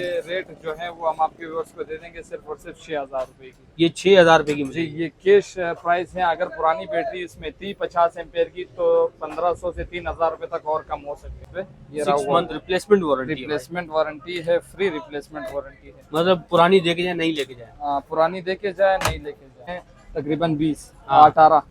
ये रेट जो है वो हम आपके व्यूअर्स को दे देंगे सिर्फ और सिर्फ 6,000 रुपए की। ये 6,000 रुपए की जी, मुझे। ये कैश प्राइस है। अगर पुरानी बैटरी इसमें थी 50 एम्पेयर की तो 1500 से 3,000 रुपए तक और कम हो सकते हैं। ये रहा 6 हुआ मंथ रिप्लेसमेंट वारंटी है भाई। रिप्लेसमेंट वारंटी है, फ्री रिप्लेसमेंट वारंटी है। मतलब पुरानी देके जाए नहीं लेके जाए। पुरानी देके जाए नहीं लेके जाए। तकरीबन 20 हाँ। 18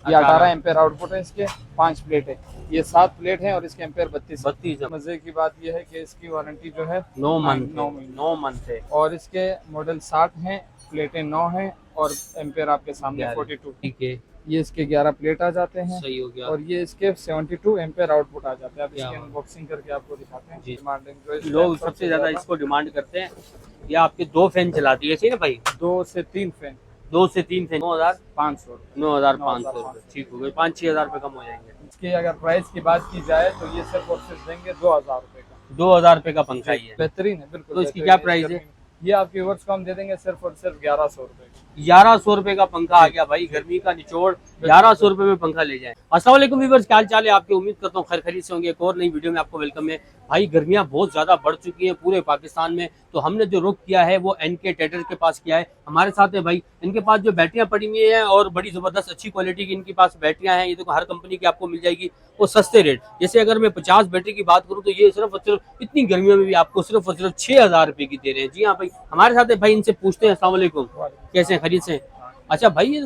ये 18 18 एम्पेयर आउटपुट है इसके। 5 प्लेट है, ये 7 प्लेट है और इसके एम्पेयर 32 32 मजे की बात यह है कि इसकी वारंटी जो है 9 मंथ 9 महीने 9 मंथ है। और इसके मॉडल 60 हैं, प्लेटें 9 हैं और एम्पेयर आपके सामने 42। ठीक है, ये इसके 11 प्लेट आ जाते हैं सही हो गया। और ये इसके 72 एम्पेयर आउटपुट आ जाते हैं। अब क्या इसकी बात। अनबॉक्सिंग करके आपको दिखाते हैं। जी। डिमांडिंग जो इस लोग टाइम सबसे ज्यादा इसको डिमांड करते हैं। ये आपके 2 फैन चलाती है, सही ना भाई? 2 से 3 फैन 2 से 3 फैन 500। 9,500 रुपये। ठीक हो गए, 5-6 हज़ार रुपये कम हो जाएंगे। इसकी अगर प्राइस की बात की जाए तो ये सिर्फ और सिर्फ देंगे 2,000 रुपए का। 2,000 रुपये का पंखा ही है। बेहतरीन है बिल्कुल। तो इसकी बेहतरीन क्या है। प्राइस है? ये आपके व्यूअर्स को हम दे देंगे सिर्फ और सिर्फ 1100 रुपए का। 1100 रुपये का पंखा आ गया भाई, गर्मी का निचोड़ 1100 रुपये में पंखा ले जाएं। अस्सलाम वालेकुम व्यूअर्स, क्या हाल चाल है आपके? उम्मीद करता हूँ खैर खैरियत से होंगे। एक और नई वीडियो में आपको वेलकम है। भाई गर्मियां बहुत ज्यादा बढ़ चुकी हैं पूरे पाकिस्तान में, तो हमने जो रुख किया है वो एनके ट्रेडर के पास किया है। हमारे साथ है भाई, इनके पास जो बैटरियां पड़ी हुई हैं और बड़ी जबरदस्त अच्छी क्वालिटी की इनके पास बैटरियां हैं। ये देखो हर कंपनी की आपको मिल जाएगी वो सस्ते रेट। जैसे अगर मैं 50 बैटरी की बात करूँ तो ये सिर्फ और सिर्फ इतनी गर्मियों में भी आपको सिर्फ और सिर्फ 6,000 रुपये की दे रहे हैं। जी हाँ भाई, हमारे साथ है भाई, इनसे पूछते हैं। अस्सलाम वालेकुम, कैसे हैं? खरीद से? अच्छा भाई, ये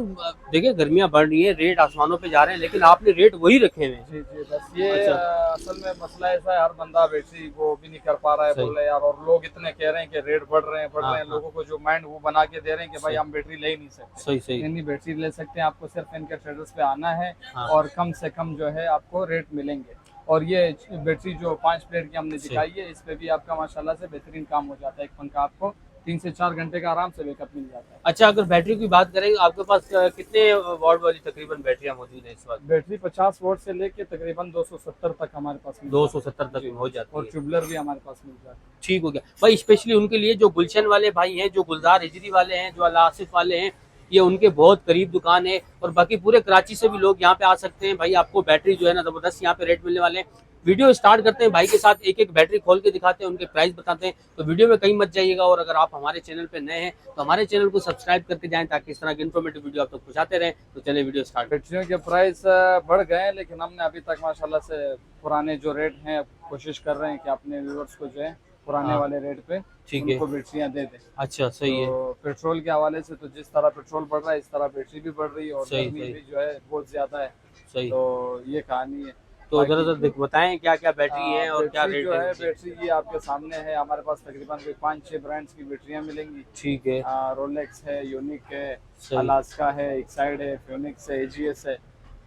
देखिए गर्मियां बढ़ रही है, रेट आसमानों पे जा रहे हैं, लेकिन आपने रेट वही रखे हुए हैं। जी जी, बस ये अच्छा। असल में मसला ऐसा है, हर बंदा बैटरी वो भी नहीं कर पा रहा है। सही। बोल रहे यार, और लोग इतने कह रहे हैं कि रेट बढ़ रहे हैं बढ़ हाँ, रहे हैं। हाँ। लोगों को जो माइंड वो बना के दे रहे हैं कि भाई सही। हम बैटरी ले ही नहीं सकते। सही सही। नहीं, बैटरी ले सकते हैं, आपको सिर्फ इनके ट्रेडर्स पे आना है हाँ। और कम से कम जो है आपको रेट मिलेंगे। और ये बैटरी जो 5 प्लेट की हमने सही। दिखाई है, इस पे भी आपका माशाल्लाह से बेहतरीन काम हो जाता है। एक पंखा आपको 3 से 4 घंटे का आराम से बैकअप मिल जाता है। अच्छा, अगर बैटरी की बात करें, आपके पास कितने वॉट वाली तकरीबन बैटरियां मौजूद हैं इस वक्त? बैटरी 50 वोल्ट से लेके तकरीबन 270 तक हमारे पास मिल 270 तक जी। हो जाती और है। ट्यूबलर भी हमारे पास मिल जाता है। ठीक हो गया भाई। स्पेशली उनके लिए जो गुलशन वाले भाई हैं, जो गुलजार हिजरी वाले हैं, जो अल आसिफ वाले हैं, ये उनके बहुत करीब दुकान है। और बाकी पूरे कराची से भी लोग यहाँ पे आ सकते हैं भाई। आपको बैटरी जो है ना जबरदस्त यहाँ पे रेट मिलने वाले हैं। वीडियो स्टार्ट करते हैं भाई के साथ, एक एक बैटरी खोल के दिखाते हैं, उनके प्राइस बताते हैं। तो वीडियो में कहीं मत जाइएगा। और अगर आप हमारे चैनल पे नए हैं तो हमारे चैनल को सब्सक्राइब करके जाएं, ताकि इस तरह की इन्फॉर्मेटिव वीडियो आप तक पहुंचाते रहें। तो चलिए वीडियो स्टार्ट। बैटरियों के प्राइस बढ़ गए हैं, लेकिन हमने अभी तक माशाल्लाह से पुराने जो रेट हैं कोशिश कर रहे हैं कि अपने व्यूअर्स को जो है पुराने हाँ। वाले रेट पे ठीक है। उनको बैटरियां दे दें। अच्छा, सही है। तो पेट्रोल के हवाले से तो जिस तरह पेट्रोल बढ़ रहा है इस तरह बैटरी भी बढ़ रही है और सही, गर्मी सही। भी जो है बहुत ज्यादा है। सही। तो ये कहानी है। तो बाकी- जरा बताएं क्या क्या बैटरी है और क्या बैटरी रेट जो है, है? बैटरी ये आपके सामने है। हमारे पास तकरीबन 5-6 ब्रांड्स की बैटरियां मिलेंगी। ठीक है। रोलेक्स है, यूनिक है, सही। अलास्का है, एक्साइड है, फ्यूनिक्स है, एजीएस है।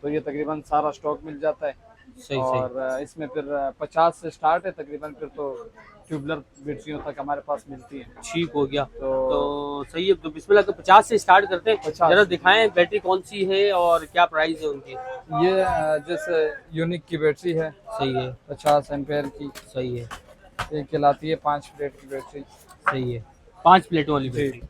तो ये तकरीबन सारा स्टॉक मिल जाता है। सही और सही। इसमें फिर 50 से स्टार्ट है तकरीबन, फिर तो ट्यूबलर बैटरियों तक हमारे पास मिलती है। ठीक हो गया। तो तो सही है। तो बिस्मिल्लाह, तो 50 से स्टार्ट करते हैं। 50 जरा दिखाएं बैटरी कौन सी है और क्या प्राइस है उनकी। ये जैसे यूनिक की बैटरी है सही है। 50 एम्पेयर की। सही है। ये कहलाती है 5 प्लेट की बैटरी। सही है। 5 प्लेटों वाली जी। बैटरी।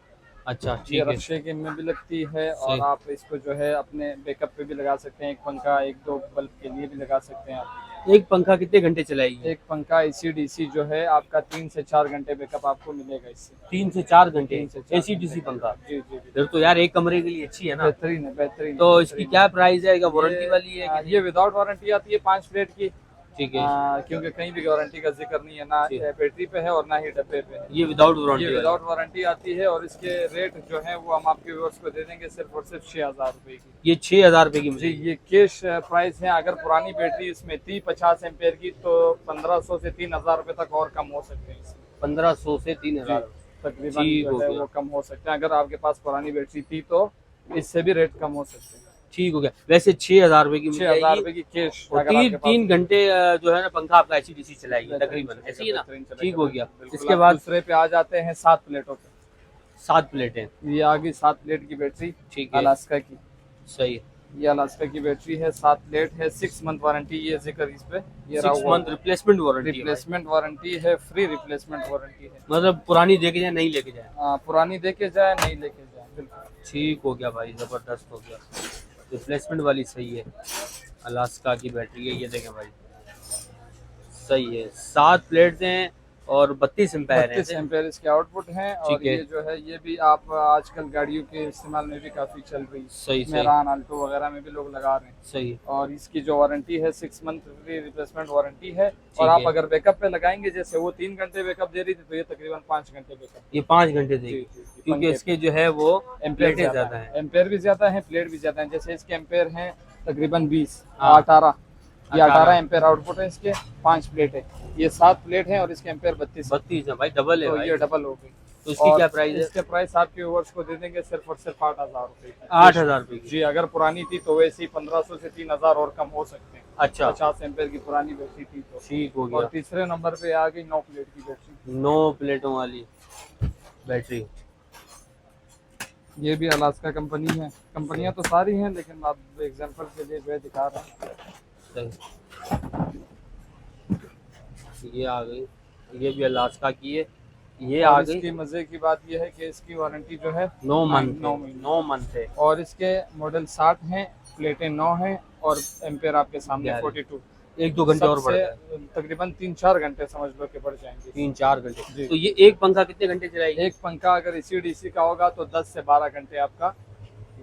अच्छा, ये ठीक है। रक्षे के में भी लगती है सही। और आप इसको जो है अपने बैकअप पे भी लगा सकते हैं। एक पंखा 1-2 बल्ब के लिए भी लगा सकते हैं आप। एक पंखा कितने घंटे चलाएगी? एक पंखा एसी-डीसी जो है आपका 3 से 4 घंटे बैकअप आपको मिलेगा इससे। 3 से 4 घंटे 3 से 4 एसी डीसी पंखा। जी जी जी। फिर तो यार एक कमरे के लिए अच्छी है ना। बेहतरीन है, बेहतरीन तो है, इसकी बेहतरीन क्या है। प्राइस है? वारंटी वाली है कि ये विदाउट वारंटी आती है 5 प्लेट की। ठीक है। क्योंकि कहीं भी वारंटी का जिक्र नहीं है, ना जी। बैटरी पे है और ना ही डब्बे पे है। ये विदाउट ये वारंटी विदाउट वारंटी आती है और इसके रेट जो है वो हम आपके व्यूअर्स को दे देंगे सिर्फ और सिर्फ 6,000 रुपए की। ये 6,000 रुपए की जी, मुझे। ये कैश प्राइस है। अगर पुरानी बैटरी इसमें थी 50 एम्पेयर की तो 1500 से 3,000 रुपए तक और कम हो सकते हैं इसमें। 1500 से 3,000। तकरीबन ठीक जो हो है गया। वो कम हो सकते हैं। अगर आपके पास पुरानी बैटरी थी तो इससे भी रेट कम हो सकते हैं। ठीक हो गया। वैसे 6,000 रुपए की मिल 6,000 जाएगी। रुपए की कैश। और अगर आपके पास 3 घंटे जो है ना पंखा आपका एसी डीसी चलाएगी बेहतरीन तकरीबन, चलेगा, ऐसी है ना। बेहतरीन चलेगा, ठीक हो गया। बिल्कुल। इसके आप बाद दूसरे पे आ जाते हैं 7 प्लेटों पे। 7 प्लेटें। ये आगे 7 प्लेट की बैटरी, ठीक है। अलास्का की। सही है। ये अलास्का की बैटरी है, 7 प्लेट है, 6 मंथ वारंटी। ये जिक्र इस पे ये 6 मंथ रिप्लेसमेंट वारंटी है। रिप्लेसमेंट वारंटी है, फ्री रिप्लेसमेंट वारंटी है। मतलब पुरानी देके जाए नहीं लेके जाए। पुरानी देके जाए नहीं लेके जाए, बिल्कुल। ठीक हो गया भाई, जबरदस्त हो गया। रिप्लेसमेंट वाली सही है। अलास्का की बैटरी है, ये देखें भाई, सही है। 7 प्लेट्स हैं, और 32 एम्पेयर है। 32 एम्पेयर इसके आउटपुट हैं। और ठीक है। ये जो है ये भी आप आजकल गाड़ियों के इस्तेमाल में भी काफी चल रही है, सही सही मेरान अल्टो वगैरह में भी लोग लगा रहे हैं। सही। और इसकी जो वारंटी है 6 मंथ फ्री रिप्लेसमेंट वारंटी है। और आप है। अगर बैकअप पे लगाएंगे, जैसे वो 3 घंटे बैकअप दे रही थी, तो ये तकरीबन 5 घंटे बैकअप। ये 5 घंटे देगी क्योंकि इसके जो है वो एम्पेयर प्लेटें ज्यादा है। एम्पेयर भी ज्यादा है, प्लेट भी ज्यादा है। जैसे इसके एम्पेयर हैं तकरीबन 20, हाँ। 18, ये 18 18 एम्पेयर आउटपुट है इसके। 5 प्लेट है, ये 7 प्लेट है। और इसके एम्पेयर 32 है भाई, डबल है तो भाई। ये डबल हो गई। तो इसकी और क्या प्राइस है? इसके प्राइस आपके व्यूअर्स को दे देंगे सिर्फ और सिर्फ 8,000 रुपए की। 8,000 रुपए की। जी, अगर पुरानी थी तो वैसे ही 1500 से 3,000 और कम हो सकते हैं। अच्छा, 50 एम्पेयर की पुरानी बैटरी थी तो। ठीक हो और गया। तीसरे नंबर पे आ गई 9 प्लेट की बैटरी। 9 प्लेटों वाली बैटरी। ये भी अलास्का कंपनी है। कंपनियां तो सारी हैं, लेकिन आप एग्जांपल के लिए मैं दिखा रहा हूँ। ये आ गई, ये भी अलास्का की है। ये और आ गई। इसकी मजे की बात यह है कि इसकी वारंटी जो है 9 मंथ 9 महीने। 9 मंथ है। और इसके मॉडल 60 हैं, प्लेटें 9 हैं। और एम्पेयर आपके सामने 11। 42। 1-2 घंटे और बढ़ सबसे तकरीबन 3-4 घंटे समझ लो कि बढ़ जाएंगे। 3-4 घंटे। जी। तो ये एक पंखा कितने घंटे चलाएगी? एक पंखा अगर एसी डीसी का होगा तो 10 से 12 घंटे आपका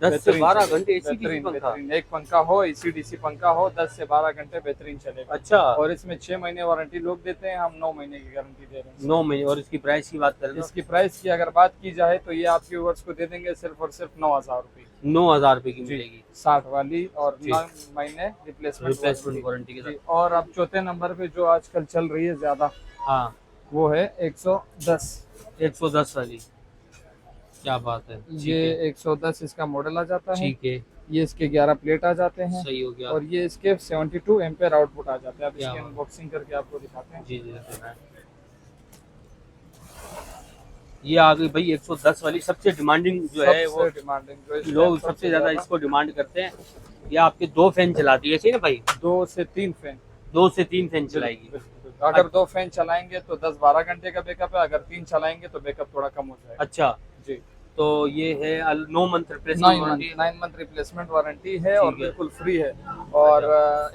10 से बेहतरीन 12 चलेगा। घंटे एसी डीसी बेहतरीन पंखा। बेहतरीन। एक पंखा हो, एसी डीसी पंखा हो, 10 से 12 घंटे बेहतरीन चलेगा। अच्छा। और इसमें 6 महीने वारंटी लोग देते हैं, हम 9 महीने की गारंटी दे रहे हैं। 9 महीने। और इसकी प्राइस की बात करें तो इसकी प्राइस की अगर बात की जाए तो ये आपके व्यूअर्स को दे देंगे सिर्फ और सिर्फ 9,000 रुपए। 9,000 रुपए की मिलेगी 60 वाली और जी। 9 महीने रिप्लेसमेंट वारंटी के जी। साथ। और अब चौथे नंबर पे जो आजकल चल रही है ज्यादा, हाँ, वो है 110। 110 वाली। क्या बात है। ये 110 इसका मॉडल आ जाता है। ठीक है। ये इसके 11 प्लेट आ जाते हैं। सही हो गया। और ये इसके 72 एम्पेयर आउटपुट आ जाते हैं। अब क्या इसकी बात। अनबॉक्सिंग करके आपको दिखाते हैं। जी जी जी। ये आ गई भाई 110 वाली, सबसे डिमांडिंग जो है वो सबसे डिमांडिंग जो इस लोग टाइम सबसे ज्यादा इसको डिमांड करते हैं। ये आपके 2 फैन चलाती है, सही ना भाई? 2 से 3 फैन। 2 से 3 फैन चलाएगी। अगर 2 फैन चलाएंगे तो 10-12 घंटे का बैकअप है, अगर 3 चलाएंगे तो बैकअप थोड़ा कम हो जाएगा। अच्छा, जी। तो ये है 9 month replacement warranty. 9 month replacement warranty है और ठीक है। बिल्कुल फ्री है। और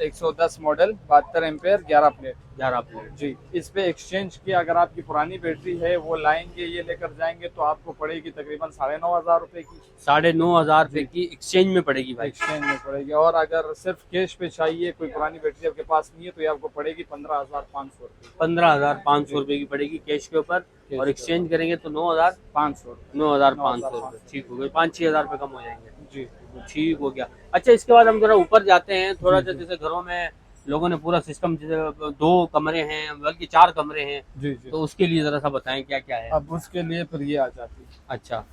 110 मॉडल 72 एम्पेयर 11 प्लेट। 11 प्लेट। जी। इस पे एक्सचेंज की अगर आपकी पुरानी बैटरी है वो लाएंगे, ये लेकर जाएंगे तो आपको पड़ेगी तकरीबन 9,500 रुपए की। 9,500 रुपए की एक्सचेंज में पड़ेगी भाई। एक्सचेंज में पड़ेगी। और अगर सिर्फ कैश पे चाहिए, कोई पुरानी बैटरी आपके पास नहीं है, तो ये आपको पड़ेगी 15,500 रुपए। 15,500 रुपए की पड़ेगी कैश के ऊपर। और एक्सचेंज करेंगे तो 9,500 रुपए। 9,500 रुपए। ठीक हो गए, 5-6 हजार रुपए कम हो जाएंगे। जी। ठीक हो गया। अच्छा, इसके बाद हम जरा ऊपर जाते हैं थोड़ा सा। जैसे घरों में लोगों ने पूरा सिस्टम, जैसे 2 कमरे हैं बल्कि 4 कमरे हैं, जी जी। तो उसके लिए जरा सा बताएं क्या क्या है। अब उसके लिए फिर ये आ जाती है। अच्छा,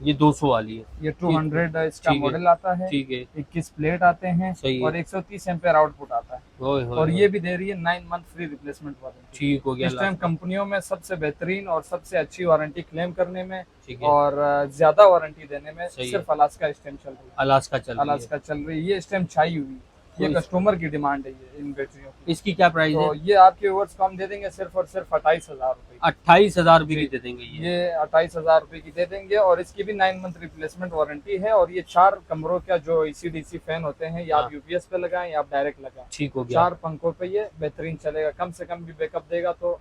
ये 200 वाली है। ये 200 इसका ठीक है। मॉडल आता है। ठीक है। 21 प्लेट आते हैं। सही है। और 130 एम्पेयर आउटपुट आता है। होय होय और होय। ये भी दे रही है 9 मंथ फ्री रिप्लेसमेंट वारंटी। ठीक हो गया। इस टाइम कंपनियों में सबसे बेहतरीन और सबसे अच्छी वारंटी क्लेम करने में ठीक है। और ज्यादा वारंटी देने में सही है। सिर्फ अलास्का इस टाइम चल रही है। अलास्का चल रही है। अलास्का चल रही है। ये इस टाइम छाई हुई है। ये तो कस्टमर की डिमांड है ये इन बैटरियों की। इसकी क्या प्राइस तो है? ये आपके व्यूअर्स को हम दे देंगे सिर्फ और सिर्फ 28,000 रुपए। 28,000 रुपए की जी। दे देंगे ये। ये 28,000 रुपए की दे देंगे। और इसकी भी 9 मंथ रिप्लेसमेंट वारंटी है। और ये 4 कमरों का जो ECDC फैन होते हैं, या आप हाँ। यूपीएस पे लगाएं या आप डायरेक्ट लगाएं, ठीक हो गया। 4 पंखों पे ये बेहतरीन चलेगा। कम से कम भी बैकअप देगा तो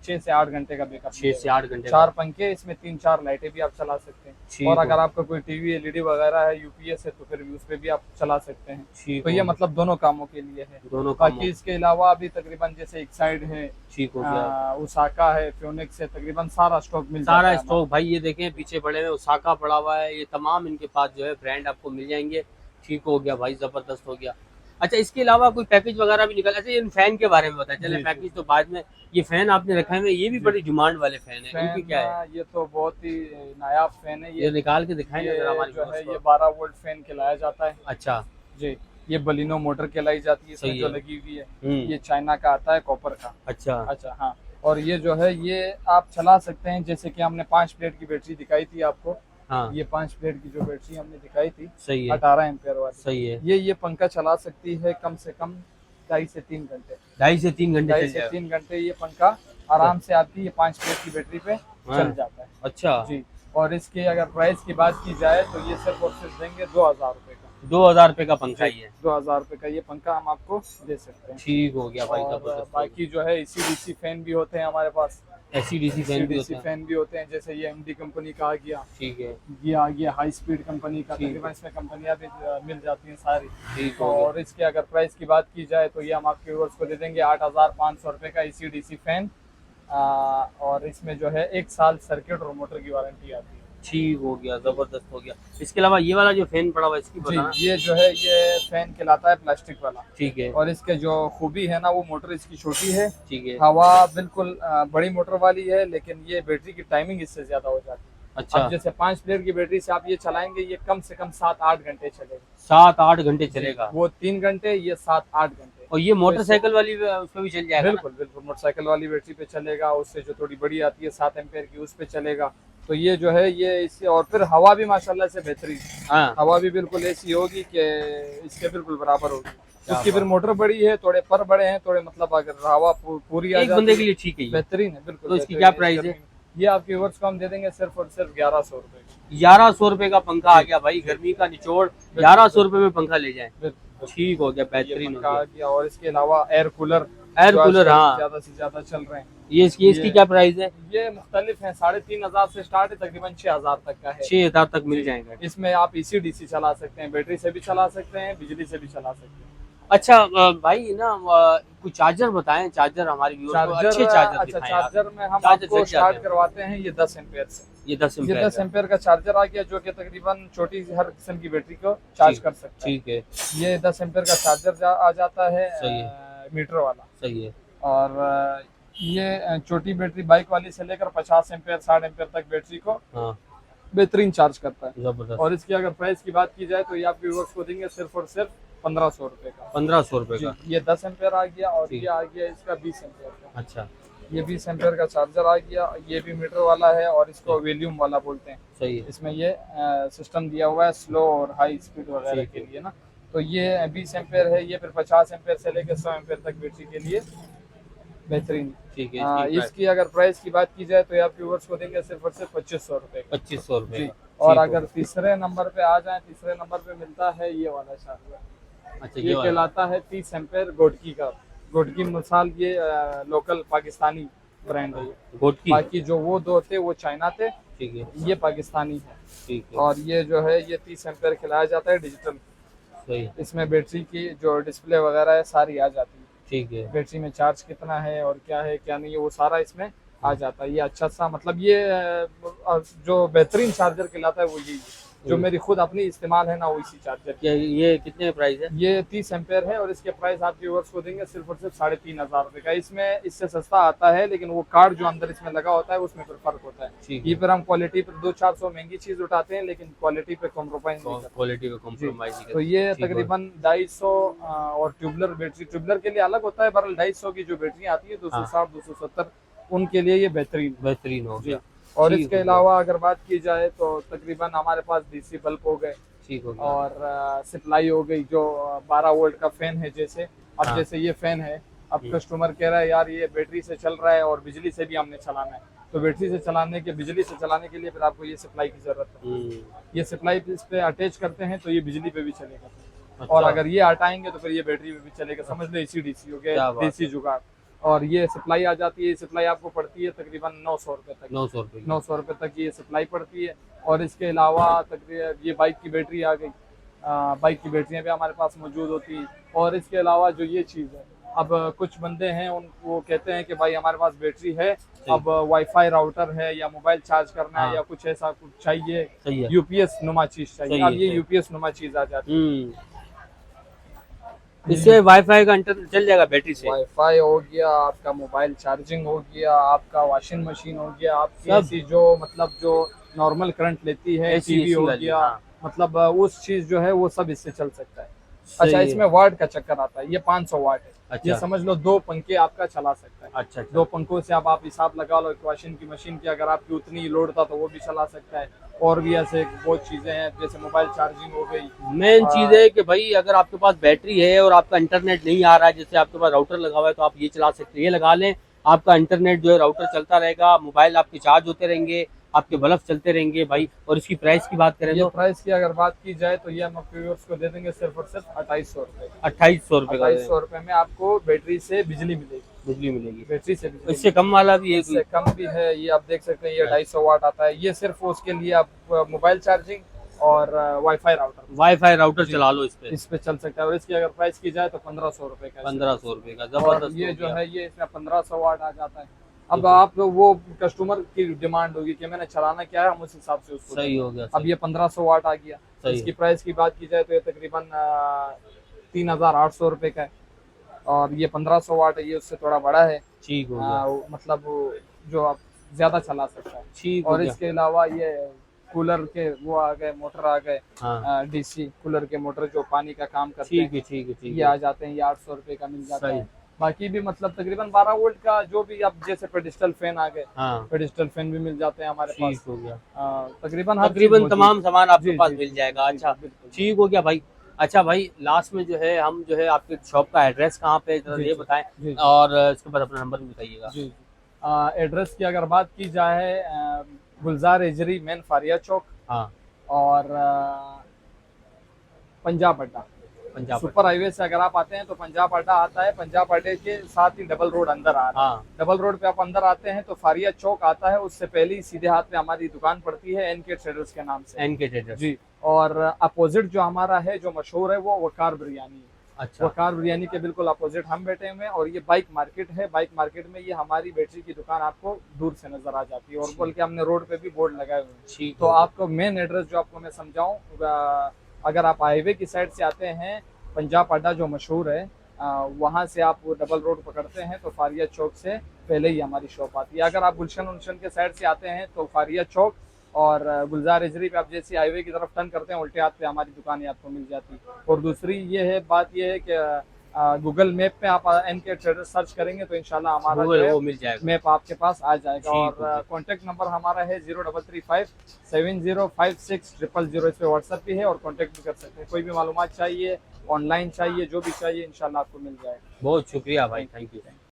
6 से 8 घंटे का बैकअप। 6 से 8 घंटे। 4 पंखे, इसमें 3-4 लाइटें भी आप चला सकते हैं। ठीक और हो। अगर आपका कोई टीवी एलईडी वगैरह है, यूपीएस है, तो फिर भी उस पे भी आप चला सकते हैं। ठीक तो ये हो। मतलब दोनों कामों के लिए है। दोनों काम। बाकी इसके अलावा अभी तकरीबन जैसे एक साइड है, ठीक हो गया। उसाका है, फ्योनिक्स है, तकरीबन सारा स्टॉक मिल जाता सारा है स्टॉक भाई, ये देखें पीछे पड़े हुए ओसाका पड़ा हुआ है। ये तमाम इनके पास जो है ब्रांड आपको मिल जाएंगे। ठीक हो गया भाई, जबरदस्त हो गया। अच्छा, इसके अलावा कोई पैकेज वगैरह भी निकल? अच्छा, इन फैन के बारे में बताएं। चले, जी, पैकेज तो बाद में। ये फैन आपने रखा है, ये भी बड़ी डिमांड वाले फैन है, इनकी क्या है? ये तो बहुत ही नायाब फैन है। ये निकाल के दिखाएं ये जरा हमारे जो है व्यूअर्स को। ये 12 वोल्ट फैन कहलाया जाता है। अच्छा जी। ये बलिनो मोटर कहलाई जाती है, इसमें सही जो है। लगी हुई है। हम्म। ये चाइना का आता है, कॉपर का। अच्छा अच्छा, हाँ। और ये जो है ये आप चला सकते हैं, जैसे कि हमने 5 प्लेट की बैटरी दिखाई थी आपको। हाँ, ये 5 प्लेट की जो बैटरी हमने दिखाई थी, सही है। 18 एम्पेयर वाली, सही है। ये पंखा चला सकती है कम से कम 2.5 से 3 घंटे। 2.5 से 3 घंटे 2.5 चल से जाएगा। 3 घंटे ये पंखा आराम से आपकी ये 5 प्लेट की बैटरी पे चल जाता है। अच्छा। जी। और इसके अगर प्राइस की बात की जाए तो ये सिर्फ और सिर्फ देंगे 2,000 रुपए का। 2000 रुपए का पंखा ही है। 2000 रुपए का ये पंखा हम आपको दे सकते हैं। ठीक हो गया भाई, और जबरदस्त। बाकी जो है एसी डीसी फैन भी होते हैं हमारे पास। एसी-डीसी फैन भी होते डीसी हैं। फैन भी होते हैं, जैसे ये एमडी कंपनी का आ गया, ठीक है, ये आ गया हाई स्पीड कंपनी का। ठीक। तकरीबन इसमें कंपनियां भी मिल जाती हैं सारी। ठीक हो गया। और इसके अगर प्राइस की बात की जाए तो ये हम आपके व्यूअर्स को दे देंगे 8500 रुपए का एसी डीसी फैन। और इसमें जो है 1 साल सर्किट और मोटर की वारंटी आती है। ठीक हो गया, जबरदस्त हो गया। इसके अलावा ये वाला जो फैन पड़ा हुआ है इसकी जी, बताना। ये जो है ये फैन कहलाता है प्लास्टिक वाला। ठीक है, और इसके जो खूबी है ना, वो मोटर इसकी छोटी है, ठीक है। हवा बिल्कुल बड़ी मोटर वाली है, लेकिन ये बैटरी की टाइमिंग इससे ज्यादा हो जाती है। अच्छा, अब जैसे 5 प्लेट की बैटरी से आप ये चलाएंगे, ये कम से कम 7-8 घंटे चलेगा। 7-8 घंटे चलेगा। वो 3 घंटे, ये 7-8 घंटे। और ये मोटरसाइकिल वाली उस पे भी चल जाएगा ना? बिल्कुल बिल्कुल, मोटरसाइकिल वाली बैटरी पे चलेगा। उससे जो थोड़ी बड़ी आती है 7 एम्पेयर की, उस पे चलेगा। तो ये जो है ये इससे, और फिर हवा भी माशाल्लाह से बेहतरीन, हाँ, हवा भी बिल्कुल ऐसी होगी कि इसके बिल्कुल बराबर होगी। क्या उसकी फिर बात। मोटर बड़ी है, थोड़े पर बड़े हैं थोड़े, मतलब अगर हवा पूरी आ एक जाती बंदे है, के लिए ठीक है ये। बेहतरीन है बिल्कुल। तो इसकी बेहतरीन क्या है। प्राइस है? ये आपके व्यूअर्स को हम दे देंगे सिर्फ और सिर्फ 1100 रुपए। 1100 रुपए का पंखा आ गया भाई, गर्मी का निचोड़। 1100 रुपए में पंखा ले जाए। बिल्कुल ठीक हो गया, ये बेहतरीन हो पंखा आ गया। गया। और इसके अलावा एयर कूलर, एयर जो कूलर, आजकल हाँ, ज्यादा से ज्यादा चल रहे हैं। ये इसकी क्या प्राइस है? ये मुख्तलिफ है, 3500 से स्टार्ट है, तकरीबन 6000 तक का है। 6000 तक मिल जाएगा। इसमें आप एसी डीसी चला सकते हैं, बैटरी से भी चला सकते हैं, बिजली से भी चला सकते हैं। अच्छा भाई ना, कुछ चार्जर बताएं, चार्जर हमारे व्यूअर्स को अच्छे चार्जर अच्छा, दिखाएं आप। चार्जर में हम चार्जर आपको चल जाते स्टार्ट हैं। करवाते हैं ये 10 एम्पेयर से। ये 10 ये एम्पेयर 10 का। एम्पेयर का चार्जर आ गया, जो कि तकरीबन छोटी हर किस्म की बैटरी को चार्ज ठीक- कर सकता है। ठीक है, ये 10 एम्पेयर का चार्जर आ जाता है, सही है। मीटर वाला। सही है। और ये छोटी बैटरी बाइक वाली से लेकर 50 एम्पेयर 60 एम्पेयर तक बैटरी को हाँ, बेहतरीन चार्ज करता है। जबरदस्त। और इसकी अगर प्राइस की बात की जाए तो ये आपके व्यूअर्स को देंगे सिर्फ और सिर्फ 1500 रुपए का। 1500 रुपए जी, का। ये 10 एम्पेयर आ गया। और ठीक। ये आ गया इसका 20 एम्पेयर का। अच्छा, ये 20 एम्पेयर का चार्जर आ गया। ये भी मीटर वाला है और इसको वॉल्यूम वाला बोलते हैं। सही है। इसमें ये सिस्टम दिया हुआ है स्लो और हाई स्पीड वगैरह ठीक के है। लिए ना। तो ये 20 एम्पेयर है। ये फिर 50 एम्पेयर से लेकर 100 एम्पेयर तक बैटरी के लिए बेहतरीन है। ठीक है, इसकी प्राइस इसकी अगर प्राइस की बात की जाए तो ये आप व्यूअर्स को देंगे सिर्फ और सिर्फ 2500 रुपए का। 2500 रुपए जी। का। और ठीक अगर हो। तीसरे नंबर पे आ जाए, तीसरे नंबर पे मिलता है ये वाला चार्जर। अच्छा, ये वाला। कहलाता है 30 एम्पेयर गोटकी का। गोटकी मिसाल ये लोकल पाकिस्तानी ब्रांड है। गोट की। बाकी जो वो दो थे वो चाइना थे, ठीक है, ये पाकिस्तानी है। ठीक है, और ये जो है ये 30 एम्पेयर खिलाया जाता है डिजिटल। सही है। इसमें बैटरी की जो डिस्प्ले वगैरह है सारी आ जाती है। ठीक है, बैटरी में चार्ज कितना है और क्या है क्या नहीं है, वो सारा इसमें आ जाता है। ये अच्छा सा, मतलब ये जो बेहतरीन चार्जर कहलाता है वो यही है। जो मेरी खुद अपनी इस्तेमाल है ना, वो इसी चार्जर की। क्या ये कितने प्राइस है? ये 30 एम्पेयर है और इसके प्राइस आप व्यूअर्स को देंगे सिर्फ और सिर्फ 3500 रुपए का। इसमें इससे सस्ता आता है, लेकिन वो कार्ड जो अंदर इसमें लगा होता है उसमें फिर फर्क होता है। ठीक ये फिर हम क्वालिटी पर 200-400 महंगी चीज उठाते हैं, लेकिन क्वालिटी पे कॉम्प्रोमाइज नहीं करते। क्वालिटी में कॉम्प्रोमाइज नहीं तो ये ठीक है। तकरीबन 250 और ट्यूबलर बैटरी, ट्यूबलर के लिए अलग होता है। बहरहाल 250 की जो बैटरी आती है 260-270, उनके लिए ये बेहतरीन है। बेहतरीन हो जी। गया। और ठीक इसके हो गया। अलावा अगर बात की जाए तो तकरीबन हमारे पास डीसी बल्ब हो गए ठीक हो गया। और सप्लाई हो गई, जो 12 वोल्ट का फैन है। जैसे अब हाँ। जैसे ये फैन है, अब कस्टमर कह रहा है यार ये बैटरी से चल रहा है और बिजली से भी हमने चलाना है, तो बैटरी से चलाने के, बिजली से चलाने के लिए फिर आपको ये सप्लाई की जरूरत है। ये सप्लाई इस पे अटैच करते हैं तो ये बिजली पे भी चलेगा। अच्छा। और अगर ये हटाएंगे तो फिर ये बैटरी पे भी चलेगा। समझ लो एसी डीसी हो क्या गया, बात देसी जुगाड़। और ये सप्लाई आ जाती है। सप्लाई आपको पड़ती है तकरीबन 900 रुपए तक। 900 रुपए 900 रुपए तक ये सप्लाई पड़ती है। और इसके अलावा तकरीबन ये बाइक की बैटरी आ गई। बाइक की बैटरियाँ भी हमारे पास मौजूद होती है। और इसके अलावा जो ये चीज़ है, अब कुछ बंदे हैं वो कहते हैं कि भाई हमारे पास बैटरी है, अब वाईफाई राउटर है या मोबाइल चार्ज करना है या कुछ ऐसा कुछ चाहिए, सही है। यूपीएस नुमा चीज चाहिए। सही अब है, ये सही। यूपीएस नुमा चीज आ जाती है। इससे वाईफाई का इंटरनेट चल जाएगा बैटरी से। वाईफाई हो गया, आपका मोबाइल चार्जिंग हो गया, आपका वॉशिंग मशीन हो गया, आपकी सब। ऐसी जो मतलब जो नॉर्मल करंट लेती है, ऐसी टीवी हो वाली, गया, हाँ। मतलब उस चीज जो है वो सब इससे चल सकता है। सही अच्छा, है। इसमें वाट का चक्कर आता है। ये 500 वाट है। अच्छा। ये समझ लो 2 पंखे आपका चला सकता है। अच्छा, 2 पंखों से अब आप हिसाब लगा लो, वॉशिंग की मशीन की अगर आपकी उतनी लोड था तो वो भी चला सकता है। और भी ऐसे बहुत चीजें हैं, जैसे मोबाइल चार्जिंग हो गई। मेन चीज है कि भाई अगर आपके पास बैटरी है और आपका इंटरनेट नहीं आ रहा है, जैसे आपके पास राउटर लगा हुआ है, तो आप ये चला सकते हैं। ये लगा लें, आपका इंटरनेट जो है राउटर चलता रहेगा, मोबाइल आपके चार्ज होते रहेंगे, आपके बल्ब चलते रहेंगे भाई। और इसकी प्राइस की बात करें ये तो प्राइस की अगर बात की जाए तो ये हम अपने व्यूअर्स को दे देंगे सिर्फ और सिर्फ 2800 रुपए। 2800 रुपए का 2800 रुपए में आपको बैटरी से बिजली मिलेगी। बिजली मिलेगी। बैटरी से बिजली इससे कम वाला भी है इससे कोई? कम भी है, ये आप देख सकते हैं, ये 250 वाट आता है। ये सिर्फ उसके लिए आप मोबाइल चार्जिंग और वाईफाई राउटर चला लो इस पे चल सकता है। और इसकी अगर प्राइस की जाए तो 1500 रुपए का। 1500 रुपए का और जबरदस्त ये हो जो गया। है ये इसमें 1500 वाट आ जाता है। अब आप वो कस्टमर की डिमांड होगी कि मैंने चलाना क्या है, हम उस हिसाब से उसको सही हो गया। अब ये 1500 वाट आ गया। सही इसकी प्राइस की बात की जाए तो ये तकरीबन 3800 रुपए का है। और ये 1500 वाट है, ये उससे थोड़ा बड़ा है। ठीक हो गया। मतलब जो आप ज्यादा चला सकता है। ठीक हो और गया। इसके अलावा ये कूलर के वो आ गए, मोटर आ गए, हाँ डीसी कूलर के मोटर जो पानी का काम करते ठीक हैं, है ठीक है ठीक ये है। आ जाते हैं। ये 800 रुपए का मिल जाता सही। है। बाकी भी मतलब तकरीबन 12 वोल्ट का जो भी, अब जैसे पेडिस्टल फैन आ गए, हाँ पेडिस्टल फैन भी मिल जाते हैं हमारे ठीक पास। हो गया। तकरीबन हर चीज तकरीबन मौजूद तमाम है। सामान आपके जी, पास जी, मिल जी, जाएगा। अच्छा बिल्कुल। ठीक हो गया भाई। अच्छा भाई लास्ट में जो है हम जो है आपके शॉप का एड्रेस कहाँ पे है, जरा जी, ये जी, बताएं। जी, और इसके बाद अपना नंबर भी बताइएगा। जी जी। एड्रेस की अगर बात की जाए, गुलजार एजरी मेन फारिया चौक हाँ और पंजाब अड्डा। पंजाब सुपर हाईवे से अगर आप आते हैं तो पंजाब अड्डा आता है। पंजाब अड्डे के साथ ही डबल रोड अंदर आ रहा है। हाँ डबल रोड पे आप अंदर आते हैं तो फारिया चौक आता है, उससे पहले ही सीधे हाथ पे हमारी दुकान पड़ती है एनके ट्रेडर्स के नाम से। NK traders. जी। और अपोजिट जो हमारा है, जो मशहूर है, वो वकार बिरयानी है। अच्छा वकार बिरयानी के बिल्कुल अपोजिट हम बैठे हुए हैं। और ये बाइक मार्केट है। बाइक मार्केट में ये हमारी बैटरी की दुकान आपको दूर से नजर आ जाती है। और बल्कि हमने रोड पे भी बोर्ड लगाए हुए हैं। ठीक तो हो आपको मेन एड्रेस जो आपको मैं समझाऊं, अगर आप हाईवे की साइड से आते हैं, पंजाब अड्डा जो मशहूर है, वहाँ से आप वो डबल रोड पकड़ते हैं तो फारिया चौक से पहले ही हमारी शॉप आती है। अगर आप गुलशन उलशन के साइड से आते हैं तो फारिया चौक और गुलजार एजरी पे आप जैसे हाईवे की तरफ टर्न करते हैं, उल्टे हाथ पे हमारी दुकान आपको मिल जाती है। और दूसरी ये है, बात ये है कि गूगल मैप पे आप एनके ट्रेडर्स सर्च करेंगे तो इंशाल्लाह हमारा जो है वो मिल जाएगा। मैप आपके पास आ जाएगा। ठीक हो गया। और कॉन्टैक्ट नंबर हमारा है 0335705600। इस पे व्हाट्सएप भी है और कॉन्टैक्ट भी कर सकते हैं। कोई भी मालूमात चाहिए, ऑनलाइन चाहिए, जो भी चाहिए, इंशाल्लाह आपको मिल जाएगा। बहुत शुक्रिया भाई, थैंक यू।